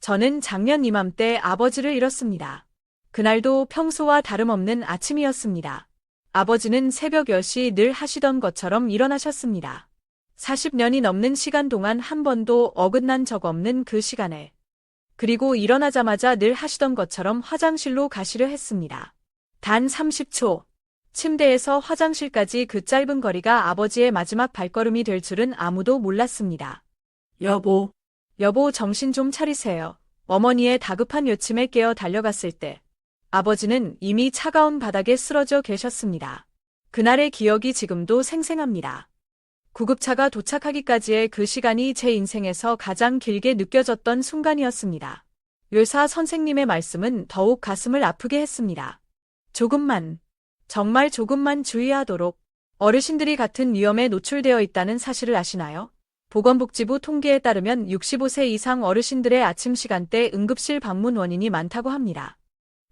저는 작년 이맘때 아버지를 잃었습니다. 그날도 평소와 다름없는 아침이었습니다. 아버지는 새벽 10시 늘 하시던 것처럼 일어나셨습니다. 40년이 넘는 시간 동안 한 번도 어긋난 적 없는 그 시간에. 그리고 일어나자마자 늘 하시던 것처럼 화장실로 가시려 했습니다. 단 30초. 침대에서 화장실까지 그 짧은 거리가 아버지의 마지막 발걸음이 될 줄은 아무도 몰랐습니다. 여보, 여보, 정신 좀 차리세요. 어머니의 다급한 요침에 깨어 달려갔을 때 아버지는 이미 차가운 바닥에 쓰러져 계셨습니다. 그날의 기억이 지금도 생생합니다. 구급차가 도착하기까지의 그 시간이 제 인생에서 가장 길게 느껴졌던 순간이었습니다. 의사 선생님의 말씀은 더욱 가슴을 아프게 했습니다. 조금만, 정말 조금만 주의하도록. 어르신들이 같은 위험에 노출되어 있다는 사실을 아시나요? 보건복지부 통계에 따르면 65세 이상 어르신들의 아침 시간대 응급실 방문 원인이 많다고 합니다.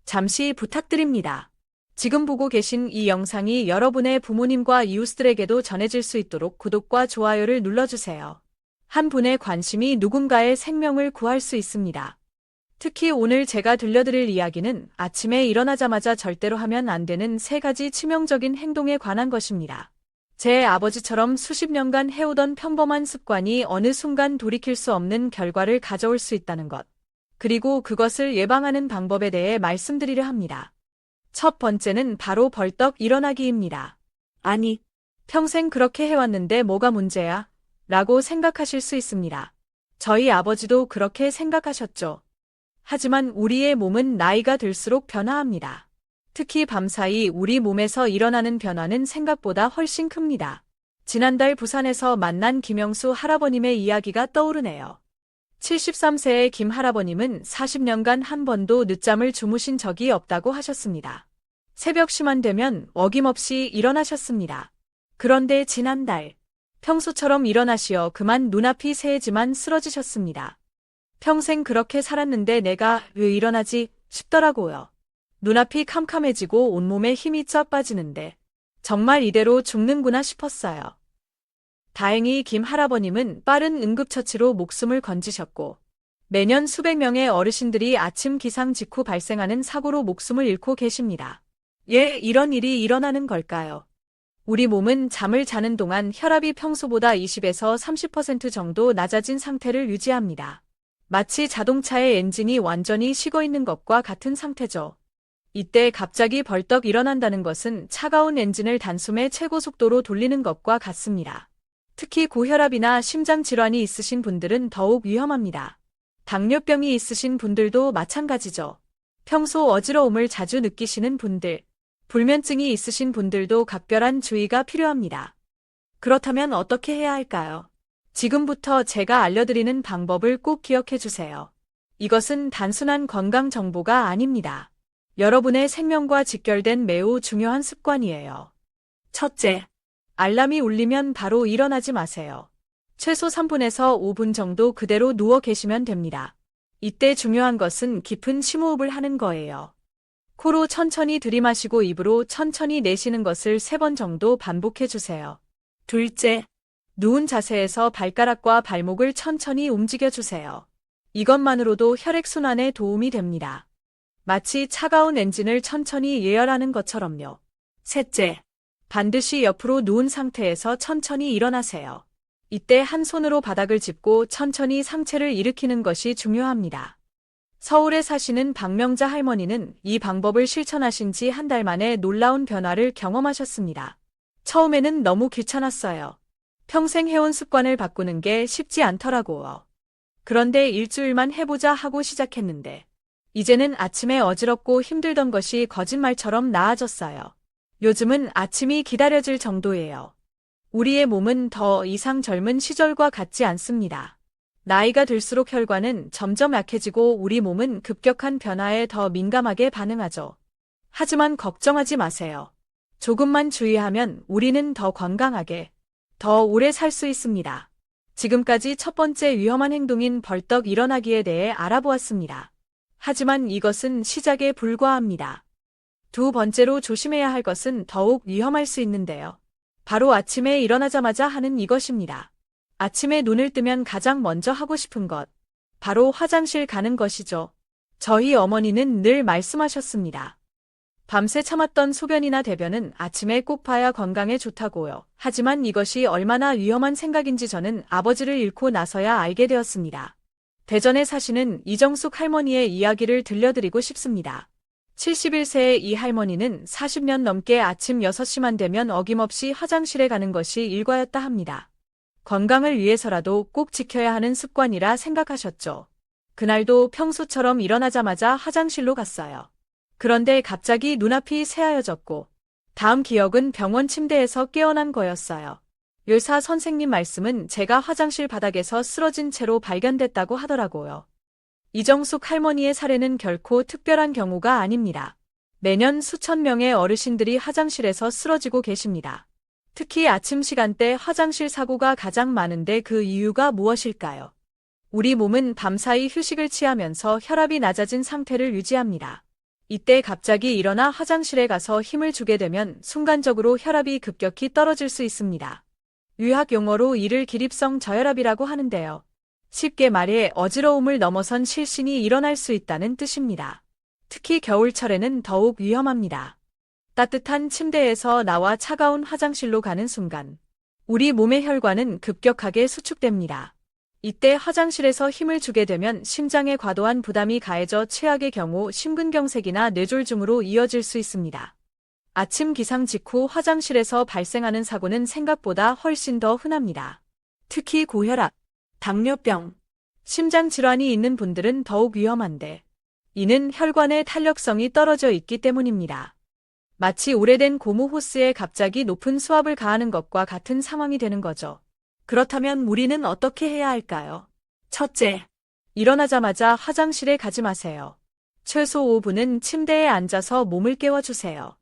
잠시 부탁드립니다. 지금 보고 계신 이 영상이 여러분의 부모님과 이웃들에게도 전해질 수 있도록 구독과 좋아요를 눌러주세요. 한 분의 관심이 누군가의 생명을 구할 수 있습니다. 특히 오늘 제가 들려드릴 이야기는 아침에 일어나자마자 절대로 하면 안 되는 3가지 치명적인 행동에 관한 것입니다. 제 아버지처럼 수십 년간 해오던 평범한 습관이 어느 순간 돌이킬 수 없는 결과를 가져올 수 있다는 것. 그리고 그것을 예방하는 방법에 대해 말씀드리려 합니다. 첫 번째는 바로 벌떡 일어나기입니다. 아니, 평생 그렇게 해왔는데 뭐가 문제야? 라고 생각하실 수 있습니다. 저희 아버지도 그렇게 생각하셨죠. 하지만 우리의 몸은 나이가 들수록 변화합니다. 특히 밤사이 우리 몸에서 일어나는 변화는 생각보다 훨씬 큽니다. 지난달 부산에서 만난 김영수 할아버님의 이야기가 떠오르네요. 73세의 김 할아버님은 40년간 한 번도 늦잠을 주무신 적이 없다고 하셨습니다. 새벽 시만 되면 어김없이 일어나셨습니다. 그런데 지난달, 평소처럼 일어나시어 그만 눈앞이 새해지만 쓰러지셨습니다. 평생 그렇게 살았는데 내가 왜 일어나지 싶더라고요. 눈앞이 캄캄해지고 온몸에 힘이 쫙 빠지는데 정말 이대로 죽는구나 싶었어요. 다행히 김 할아버님은 빠른 응급처치로 목숨을 건지셨고 매년 수백 명의 어르신들이 아침 기상 직후 발생하는 사고로 목숨을 잃고 계십니다. 예, 이런 일이 일어나는 걸까요? 우리 몸은 잠을 자는 동안 혈압이 평소보다 20에서 30% 정도 낮아진 상태를 유지합니다. 마치 자동차의 엔진이 완전히 식어 있는 것과 같은 상태죠. 이때 갑자기 벌떡 일어난다는 것은 차가운 엔진을 단숨에 최고 속도로 돌리는 것과 같습니다. 특히 고혈압이나 심장질환이 있으신 분들은 더욱 위험합니다. 당뇨병이 있으신 분들도 마찬가지죠. 평소 어지러움을 자주 느끼시는 분들, 불면증이 있으신 분들도 각별한 주의가 필요합니다. 그렇다면 어떻게 해야 할까요? 지금부터 제가 알려드리는 방법을 꼭 기억해 주세요. 이것은 단순한 건강 정보가 아닙니다. 여러분의 생명과 직결된 매우 중요한 습관이에요. 첫째, 알람이 울리면 바로 일어나지 마세요. 최소 3분에서 5분 정도 그대로 누워 계시면 됩니다. 이때 중요한 것은 깊은 심호흡을 하는 거예요. 코로 천천히 들이마시고 입으로 천천히 내쉬는 것을 3번 정도 반복해 주세요. 둘째, 누운 자세에서 발가락과 발목을 천천히 움직여 주세요. 이것만으로도 혈액순환에 도움이 됩니다. 마치 차가운 엔진을 천천히 예열하는 것처럼요. 셋째, 반드시 옆으로 누운 상태에서 천천히 일어나세요. 이때 한 손으로 바닥을 짚고 천천히 상체를 일으키는 것이 중요합니다. 서울에 사시는 박명자 할머니는 이 방법을 실천하신 지 1달 만에 놀라운 변화를 경험하셨습니다. 처음에는 너무 귀찮았어요. 평생 해온 습관을 바꾸는 게 쉽지 않더라고요. 그런데 일주일만 해보자 하고 시작했는데 이제는 아침에 어지럽고 힘들던 것이 거짓말처럼 나아졌어요. 요즘은 아침이 기다려질 정도예요. 우리의 몸은 더 이상 젊은 시절과 같지 않습니다. 나이가 들수록 혈관은 점점 약해지고 우리 몸은 급격한 변화에 더 민감하게 반응하죠. 하지만 걱정하지 마세요. 조금만 주의하면 우리는 더 건강하게, 더 오래 살 수 있습니다. 지금까지 첫 번째 위험한 행동인 벌떡 일어나기에 대해 알아보았습니다. 하지만 이것은 시작에 불과합니다. 두 번째로 조심해야 할 것은 더욱 위험할 수 있는데요. 바로 아침에 일어나자마자 하는 이것입니다. 아침에 눈을 뜨면 가장 먼저 하고 싶은 것. 바로 화장실 가는 것이죠. 저희 어머니는 늘 말씀하셨습니다. 밤새 참았던 소변이나 대변은 아침에 꼭 봐야 건강에 좋다고요. 하지만 이것이 얼마나 위험한 생각인지 저는 아버지를 잃고 나서야 알게 되었습니다. 대전에 사시는 이정숙 할머니의 이야기를 들려드리고 싶습니다. 71세의 이 할머니는 40년 넘게 아침 6시만 되면 어김없이 화장실에 가는 것이 일과였다 합니다. 건강을 위해서라도 꼭 지켜야 하는 습관이라 생각하셨죠. 그날도 평소처럼 일어나자마자 화장실로 갔어요. 그런데 갑자기 눈앞이 새하얘졌고 다음 기억은 병원 침대에서 깨어난 거였어요. 의사 선생님 말씀은 제가 화장실 바닥에서 쓰러진 채로 발견됐다고 하더라고요. 이정숙 할머니의 사례는 결코 특별한 경우가 아닙니다. 매년 수천 명의 어르신들이 화장실에서 쓰러지고 계십니다. 특히 아침 시간대 화장실 사고가 가장 많은데 그 이유가 무엇일까요? 우리 몸은 밤사이 휴식을 취하면서 혈압이 낮아진 상태를 유지합니다. 이때 갑자기 일어나 화장실에 가서 힘을 주게 되면 순간적으로 혈압이 급격히 떨어질 수 있습니다. 의학 용어로 이를 기립성 저혈압이라고 하는데요. 쉽게 말해 어지러움을 넘어선 실신이 일어날 수 있다는 뜻입니다. 특히 겨울철에는 더욱 위험합니다. 따뜻한 침대에서 나와 차가운 화장실로 가는 순간 우리 몸의 혈관은 급격하게 수축됩니다. 이때 화장실에서 힘을 주게 되면 심장에 과도한 부담이 가해져 최악의 경우 심근경색이나 뇌졸중으로 이어질 수 있습니다. 아침 기상 직후 화장실에서 발생하는 사고는 생각보다 훨씬 더 흔합니다. 특히 고혈압, 당뇨병, 심장질환이 있는 분들은 더욱 위험한데 이는 혈관의 탄력성이 떨어져 있기 때문입니다. 마치 오래된 고무 호스에 갑자기 높은 수압을 가하는 것과 같은 상황이 되는 거죠. 그렇다면 우리는 어떻게 해야 할까요? 첫째, 일어나자마자 화장실에 가지 마세요. 최소 5분은 침대에 앉아서 몸을 깨워주세요.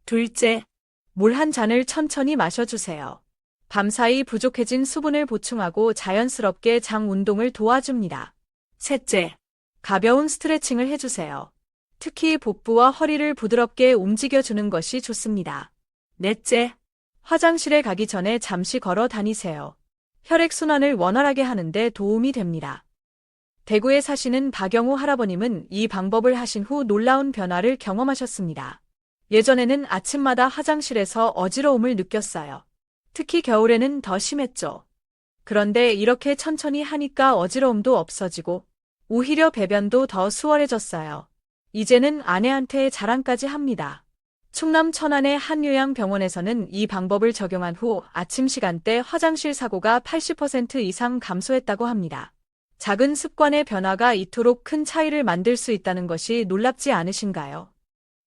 둘째, 물 한 잔을 천천히 마셔주세요. 밤사이 부족해진 수분을 보충하고 자연스럽게 장 운동을 도와줍니다. 셋째, 가벼운 스트레칭을 해주세요. 특히 복부와 허리를 부드럽게 움직여주는 것이 좋습니다. 넷째, 화장실에 가기 전에 잠시 걸어 다니세요. 혈액순환을 원활하게 하는데 도움이 됩니다. 대구에 사시는 박영우 할아버님은 이 방법을 하신 후 놀라운 변화를 경험하셨습니다. 예전에는 아침마다 화장실에서 어지러움을 느꼈어요. 특히 겨울에는 더 심했죠. 그런데 이렇게 천천히 하니까 어지러움도 없어지고 오히려 배변도 더 수월해졌어요. 이제는 아내한테 자랑까지 합니다. 충남 천안의 한 요양병원에서는 이 방법을 적용한 후 아침 시간대 화장실 사고가 80% 이상 감소했다고 합니다. 작은 습관의 변화가 이토록 큰 차이를 만들 수 있다는 것이 놀랍지 않으신가요?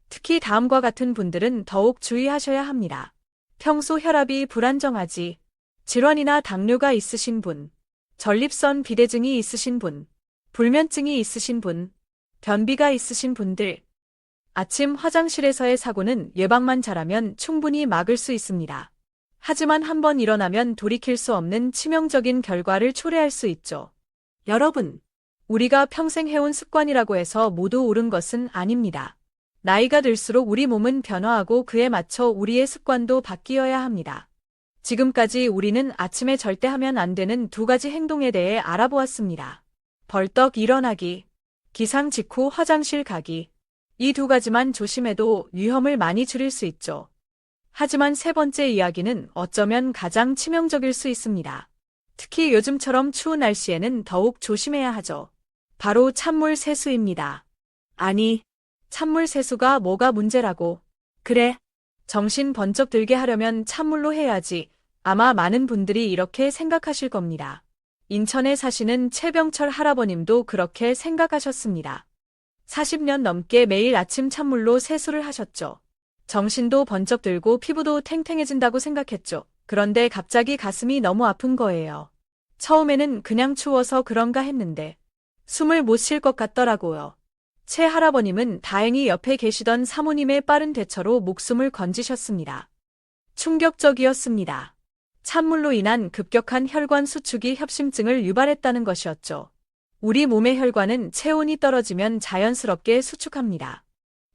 특히 다음과 같은 분들은 더욱 주의하셔야 합니다. 평소 혈압이 불안정하지, 질환이나 당뇨가 있으신 분, 전립선 비대증이 있으신 분, 불면증이 있으신 분, 변비가 있으신 분들, 아침 화장실에서의 사고는 예방만 잘하면 충분히 막을 수 있습니다. 하지만 한번 일어나면 돌이킬 수 없는 치명적인 결과를 초래할 수 있죠. 여러분, 우리가 평생 해온 습관이라고 해서 모두 옳은 것은 아닙니다. 나이가 들수록 우리 몸은 변화하고 그에 맞춰 우리의 습관도 바뀌어야 합니다. 지금까지 우리는 아침에 절대 하면 안 되는 두 가지 행동에 대해 알아보았습니다. 벌떡 일어나기, 기상 직후 화장실 가기. 이 두 가지만 조심해도 위험을 많이 줄일 수 있죠. 하지만 세 번째 이야기는 어쩌면 가장 치명적일 수 있습니다. 특히 요즘처럼 추운 날씨에는 더욱 조심해야 하죠. 바로 찬물 세수입니다. 아니, 찬물 세수가 뭐가 문제라고. 그래, 정신 번쩍 들게 하려면 찬물로 해야지. 아마 많은 분들이 이렇게 생각하실 겁니다. 인천에 사시는 최병철 할아버님도 그렇게 생각하셨습니다. 40년 넘게 매일 아침 찬물로 세수를 하셨죠. 정신도 번쩍 들고 피부도 탱탱해진다고 생각했죠. 그런데 갑자기 가슴이 너무 아픈 거예요. 처음에는 그냥 추워서 그런가 했는데 숨을 못 쉴 것 같더라고요. 최 할아버님은 다행히 옆에 계시던 사모님의 빠른 대처로 목숨을 건지셨습니다. 충격적이었습니다. 찬물로 인한 급격한 혈관 수축이 협심증을 유발했다는 것이었죠. 우리 몸의 혈관은 체온이 떨어지면 자연스럽게 수축합니다.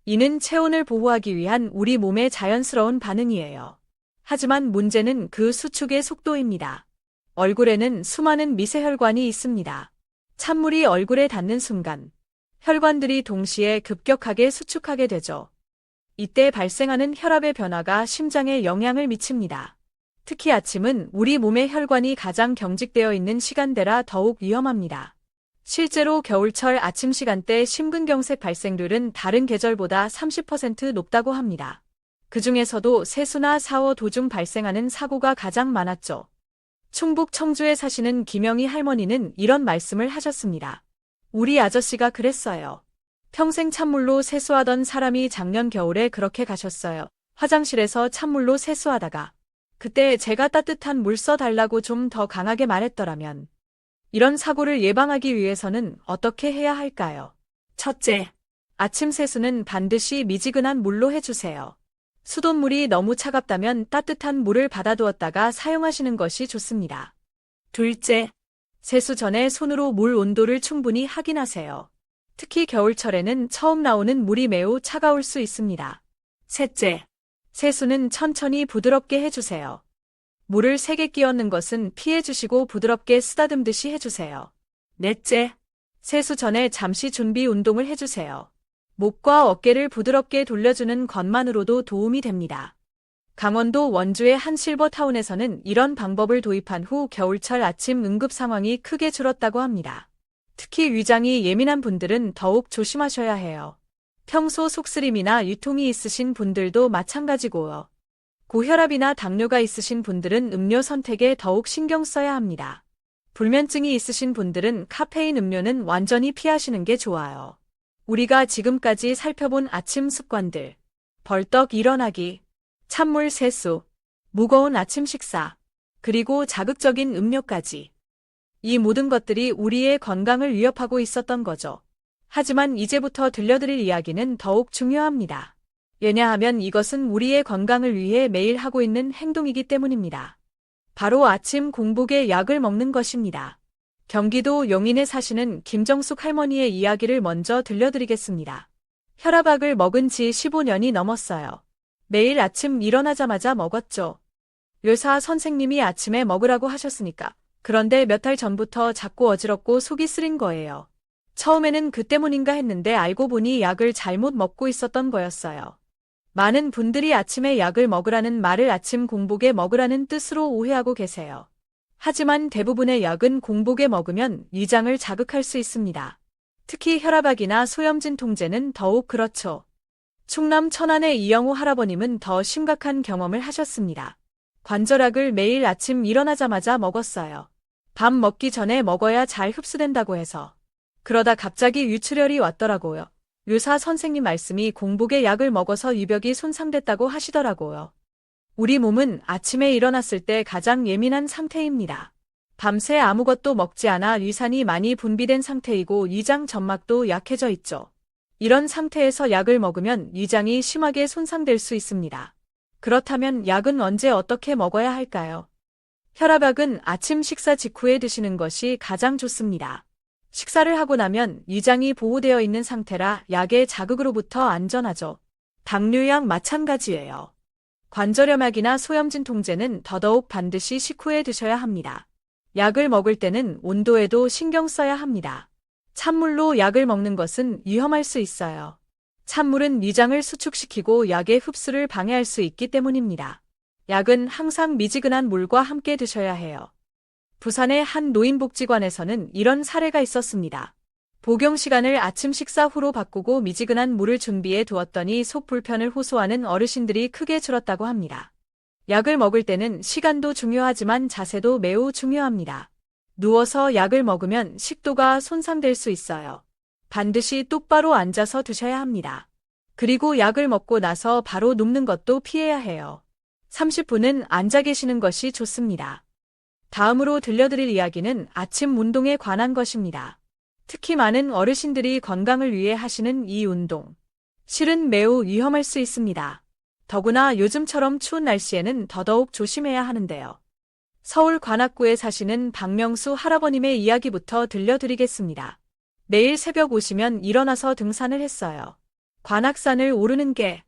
이는 체온을 보호하기 위한 우리 몸의 자연스러운 반응이에요. 하지만 문제는 그 수축의 속도입니다. 얼굴에는 수많은 미세혈관이 있습니다. 찬물이 얼굴에 닿는 순간 혈관들이 동시에 급격하게 수축하게 되죠. 이때 발생하는 혈압의 변화가 심장에 영향을 미칩니다. 특히 아침은 우리 몸의 혈관이 가장 경직되어 있는 시간대라 더욱 위험합니다. 실제로 겨울철 아침 시간대 심근경색 발생률은 다른 계절보다 30% 높다고 합니다. 그 중에서도 세수나 샤워 도중 발생하는 사고가 가장 많았죠. 충북 청주에 사시는 김영희 할머니는 이런 말씀을 하셨습니다. 우리 아저씨가 그랬어요. 평생 찬물로 세수하던 사람이 작년 겨울에 그렇게 가셨어요. 화장실에서 찬물로 세수하다가 그때 제가 따뜻한 물 써달라고 좀 더 강하게 말했더라면. 이런 사고를 예방하기 위해서는 어떻게 해야 할까요? 첫째, 아침 세수는 반드시 미지근한 물로 해주세요. 수돗물이 너무 차갑다면 따뜻한 물을 받아두었다가 사용하시는 것이 좋습니다. 둘째, 세수 전에 손으로 물 온도를 충분히 확인하세요. 특히 겨울철에는 처음 나오는 물이 매우 차가울 수 있습니다. 셋째, 세수는 천천히 부드럽게 해주세요. 물을 세게 끼얹는 것은 피해주시고 부드럽게 쓰다듬듯이 해주세요. 넷째, 세수 전에 잠시 준비 운동을 해주세요. 목과 어깨를 부드럽게 돌려주는 것만으로도 도움이 됩니다. 강원도 원주의 한 실버타운에서는 이런 방법을 도입한 후 겨울철 아침 응급 상황이 크게 줄었다고 합니다. 특히 위장이 예민한 분들은 더욱 조심하셔야 해요. 평소 속쓰림이나 유통이 있으신 분들도 마찬가지고요. 고혈압이나 당뇨가 있으신 분들은 음료 선택에 더욱 신경 써야 합니다. 불면증이 있으신 분들은 카페인 음료는 완전히 피하시는 게 좋아요. 우리가 지금까지 살펴본 아침 습관들, 벌떡 일어나기, 찬물 세수, 무거운 아침 식사, 그리고 자극적인 음료까지. 이 모든 것들이 우리의 건강을 위협하고 있었던 거죠. 하지만 이제부터 들려드릴 이야기는 더욱 중요합니다. 왜냐하면 이것은 우리의 건강을 위해 매일 하고 있는 행동이기 때문입니다. 바로 아침 공복에 약을 먹는 것입니다. 경기도 용인에 사시는 김정숙 할머니의 이야기를 먼저 들려드리겠습니다. 혈압약을 먹은 지 15년이 넘었어요. 매일 아침 일어나자마자 먹었죠. 의사 선생님이 아침에 먹으라고 하셨으니까. 그런데 몇 달 전부터 자꾸 어지럽고 속이 쓰린 거예요. 처음에는 그 때문인가 했는데 알고 보니 약을 잘못 먹고 있었던 거였어요. 많은 분들이 아침에 약을 먹으라는 말을 아침 공복에 먹으라는 뜻으로 오해하고 계세요. 하지만 대부분의 약은 공복에 먹으면 위장을 자극할 수 있습니다. 특히 혈압약이나 소염진 통제는 더욱 그렇죠. 충남 천안의 이영호 할아버님은 더 심각한 경험을 하셨습니다. 관절약을 매일 아침 일어나자마자 먹었어요. 밥 먹기 전에 먹어야 잘 흡수된다고 해서. 그러다 갑자기 유출혈이 왔더라고요. 의사 선생님 말씀이 공복에 약을 먹어서 유벽이 손상됐다고 하시더라고요. 우리 몸은 아침에 일어났을 때 가장 예민한 상태입니다. 밤새 아무것도 먹지 않아 위산이 많이 분비된 상태이고 위장 점막도 약해져 있죠. 이런 상태에서 약을 먹으면 위장이 심하게 손상될 수 있습니다. 그렇다면 약은 언제 어떻게 먹어야 할까요? 혈압약은 아침 식사 직후에 드시는 것이 가장 좋습니다. 식사를 하고 나면 위장이 보호되어 있는 상태라 약의 자극으로부터 안전하죠. 당뇨약 마찬가지예요. 관절염약이나 소염진 통제는 더더욱 반드시 식후에 드셔야 합니다. 약을 먹을 때는 온도에도 신경 써야 합니다. 찬물로 약을 먹는 것은 위험할 수 있어요. 찬물은 위장을 수축시키고 약의 흡수를 방해할 수 있기 때문입니다. 약은 항상 미지근한 물과 함께 드셔야 해요. 부산의 한 노인복지관에서는 이런 사례가 있었습니다. 복용 시간을 아침 식사 후로 바꾸고 미지근한 물을 준비해 두었더니 속 불편을 호소하는 어르신들이 크게 줄었다고 합니다. 약을 먹을 때는 시간도 중요하지만 자세도 매우 중요합니다. 누워서 약을 먹으면 식도가 손상될 수 있어요. 반드시 똑바로 앉아서 드셔야 합니다. 그리고 약을 먹고 나서 바로 눕는 것도 피해야 해요. 30분은 앉아 계시는 것이 좋습니다. 다음으로 들려드릴 이야기는 아침 운동에 관한 것입니다. 특히 많은 어르신들이 건강을 위해 하시는 이 운동. 실은 매우 위험할 수 있습니다. 더구나 요즘처럼 추운 날씨에는 더더욱 조심해야 하는데요. 서울 관악구에 사시는 박명수 할아버님의 이야기부터 들려드리겠습니다. 매일 새벽 오시면 일어나서 등산을 했어요. 관악산을 오르는 게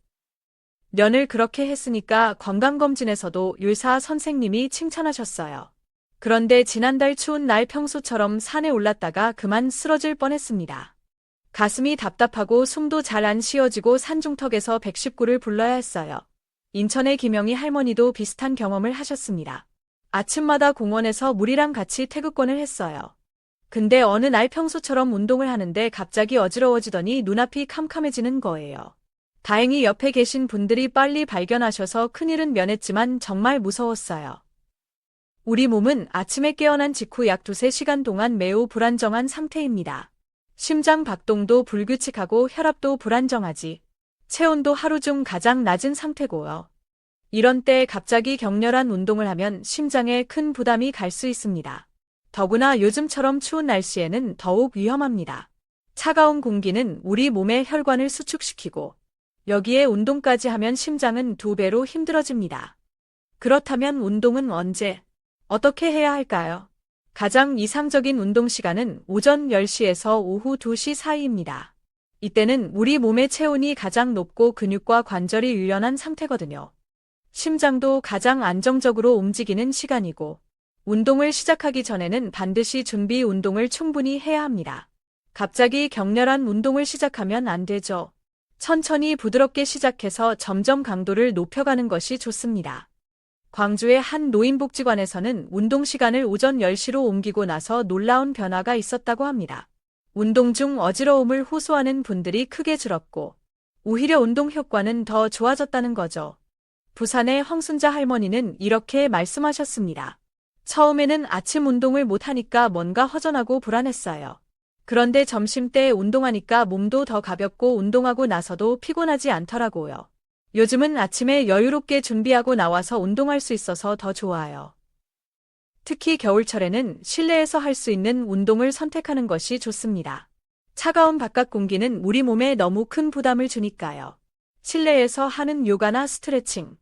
년을 그렇게 했으니까 건강검진에서도 의사 선생님이 칭찬하셨어요. 그런데 지난달 추운 날 평소처럼 산에 올랐다가 그만 쓰러질 뻔했습니다. 가슴이 답답하고 숨도 잘 안 쉬어지고 산중턱에서 119를 불러야 했어요. 인천의 김영희 할머니도 비슷한 경험을 하셨습니다. 아침마다 공원에서 물이랑 같이 태극권을 했어요. 근데 어느 날 평소처럼 운동을 하는데 갑자기 어지러워지더니 눈앞이 캄캄해지는 거예요. 다행히 옆에 계신 분들이 빨리 발견하셔서 큰일은 면했지만 정말 무서웠어요. 우리 몸은 아침에 깨어난 직후 약 2~3시간 동안 매우 불안정한 상태입니다. 심장 박동도 불규칙하고 혈압도 불안정하지. 체온도 하루 중 가장 낮은 상태고요. 이런 때 갑자기 격렬한 운동을 하면 심장에 큰 부담이 갈 수 있습니다. 더구나 요즘처럼 추운 날씨에는 더욱 위험합니다. 차가운 공기는 우리 몸의 혈관을 수축시키고 여기에 운동까지 하면 심장은 2배로 힘들어집니다. 그렇다면 운동은 언제, 어떻게 해야 할까요? 가장 이상적인 운동 시간은 오전 10시에서 오후 2시 사이입니다. 이때는 우리 몸의 체온이 가장 높고 근육과 관절이 유연한 상태거든요. 심장도 가장 안정적으로 움직이는 시간이고 운동을 시작하기 전에는 반드시 준비 운동을 충분히 해야 합니다. 갑자기 격렬한 운동을 시작하면 안 되죠. 천천히 부드럽게 시작해서 점점 강도를 높여가는 것이 좋습니다. 광주의 한 노인복지관에서는 운동 시간을 오전 10시로 옮기고 나서 놀라운 변화가 있었다고 합니다. 운동 중 어지러움을 호소하는 분들이 크게 줄었고 오히려 운동 효과는 더 좋아졌다는 거죠. 부산의 황순자 할머니는 이렇게 말씀하셨습니다. 처음에는 아침 운동을 못하니까 뭔가 허전하고 불안했어요. 그런데 점심때 운동하니까 몸도 더 가볍고 운동하고 나서도 피곤하지 않더라고요. 요즘은 아침에 여유롭게 준비하고 나와서 운동할 수 있어서 더 좋아요. 특히 겨울철에는 실내에서 할 수 있는 운동을 선택하는 것이 좋습니다. 차가운 바깥 공기는 우리 몸에 너무 큰 부담을 주니까요. 실내에서 하는 요가나 스트레칭,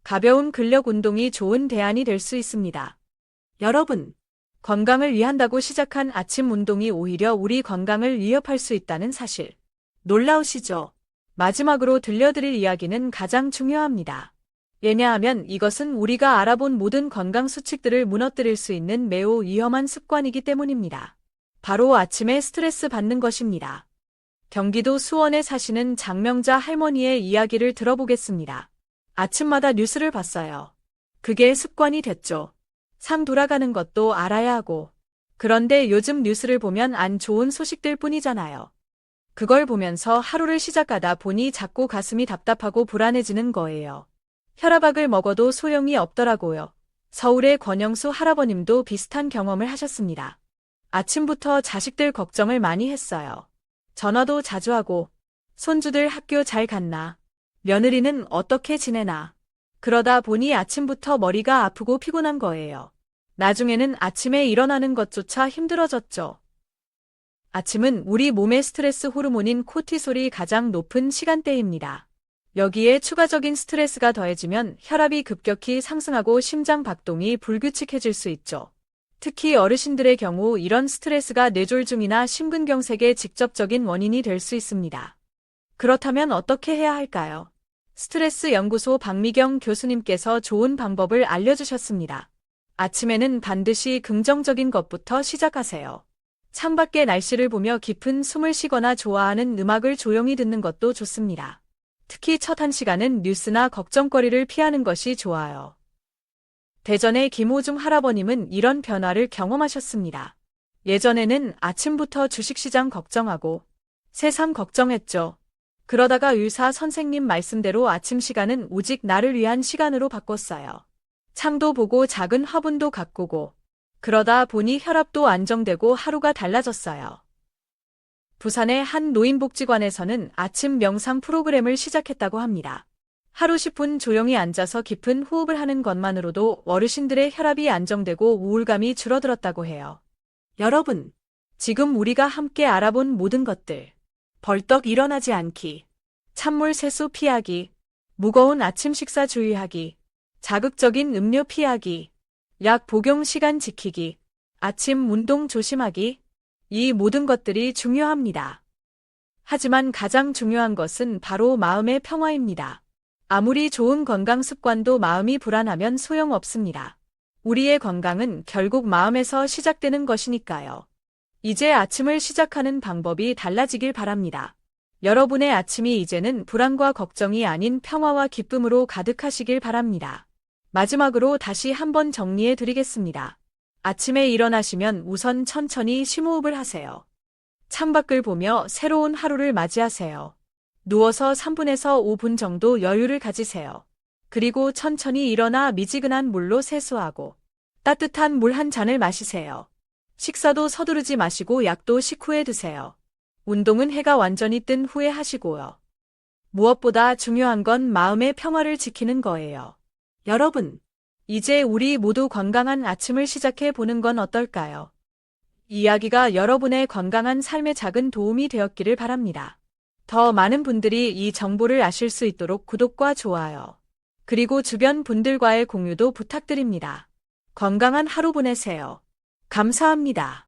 가벼운 근력 운동이 좋은 대안이 될 수 있습니다. 여러분, 건강을 위한다고 시작한 아침 운동이 오히려 우리 건강을 위협할 수 있다는 사실. 놀라우시죠? 마지막으로 들려드릴 이야기는 가장 중요합니다. 왜냐하면 이것은 우리가 알아본 모든 건강 수칙들을 무너뜨릴 수 있는 매우 위험한 습관이기 때문입니다. 바로 아침에 스트레스 받는 것입니다. 경기도 수원에 사시는 장명자 할머니의 이야기를 들어보겠습니다. 아침마다 뉴스를 봤어요. 그게 습관이 됐죠. 상 돌아가는 것도 알아야 하고. 그런데 요즘 뉴스를 보면 안 좋은 소식들 뿐이잖아요. 그걸 보면서 하루를 시작하다 보니 자꾸 가슴이 답답하고 불안해지는 거예요. 혈압약을 먹어도 소용이 없더라고요. 서울의 권영수 할아버님도 비슷한 경험을 하셨습니다. 아침부터 자식들 걱정을 많이 했어요. 전화도 자주 하고, 손주들 학교 잘 갔나? 며느리는 어떻게 지내나? 그러다 보니 아침부터 머리가 아프고 피곤한 거예요. 나중에는 아침에 일어나는 것조차 힘들어졌죠. 아침은 우리 몸의 스트레스 호르몬인 코티솔이 가장 높은 시간대입니다. 여기에 추가적인 스트레스가 더해지면 혈압이 급격히 상승하고 심장 박동이 불규칙해질 수 있죠. 특히 어르신들의 경우 이런 스트레스가 뇌졸중이나 심근경색의 직접적인 원인이 될 수 있습니다. 그렇다면 어떻게 해야 할까요? 스트레스 연구소 박미경 교수님께서 좋은 방법을 알려주셨습니다. 아침에는 반드시 긍정적인 것부터 시작하세요. 창밖의 날씨를 보며 깊은 숨을 쉬거나 좋아하는 음악을 조용히 듣는 것도 좋습니다. 특히 첫 1시간은 뉴스나 걱정거리를 피하는 것이 좋아요. 대전의 김호중 할아버님은 이런 변화를 경험하셨습니다. 예전에는 아침부터 주식시장 걱정하고 세상 걱정했죠. 그러다가 의사 선생님 말씀대로 아침 시간은 오직 나를 위한 시간으로 바꿨어요. 창도 보고 작은 화분도 가꾸고 그러다 보니 혈압도 안정되고 하루가 달라졌어요. 부산의 한 노인복지관에서는 아침 명상 프로그램을 시작했다고 합니다. 하루 10분 조용히 앉아서 깊은 호흡을 하는 것만으로도 어르신들의 혈압이 안정되고 우울감이 줄어들었다고 해요. 여러분, 지금 우리가 함께 알아본 모든 것들, 벌떡 일어나지 않기, 찬물 세수 피하기, 무거운 아침 식사 주의하기, 자극적인 음료 피하기, 약 복용 시간 지키기, 아침 운동 조심하기, 이 모든 것들이 중요합니다. 하지만 가장 중요한 것은 바로 마음의 평화입니다. 아무리 좋은 건강 습관도 마음이 불안하면 소용없습니다. 우리의 건강은 결국 마음에서 시작되는 것이니까요. 이제 아침을 시작하는 방법이 달라지길 바랍니다. 여러분의 아침이 이제는 불안과 걱정이 아닌 평화와 기쁨으로 가득하시길 바랍니다. 마지막으로 다시 한번 정리해 드리겠습니다. 아침에 일어나시면 우선 천천히 심호흡을 하세요. 창밖을 보며 새로운 하루를 맞이하세요. 누워서 3분에서 5분 정도 여유를 가지세요. 그리고 천천히 일어나 미지근한 물로 세수하고 따뜻한 물 한 잔을 마시세요. 식사도 서두르지 마시고 약도 식후에 드세요. 운동은 해가 완전히 뜬 후에 하시고요. 무엇보다 중요한 건 마음의 평화를 지키는 거예요. 여러분, 이제 우리 모두 건강한 아침을 시작해 보는 건 어떨까요? 이 이야기가 여러분의 건강한 삶에 작은 도움이 되었기를 바랍니다. 더 많은 분들이 이 정보를 아실 수 있도록 구독과 좋아요, 그리고 주변 분들과의 공유도 부탁드립니다. 건강한 하루 보내세요. 감사합니다.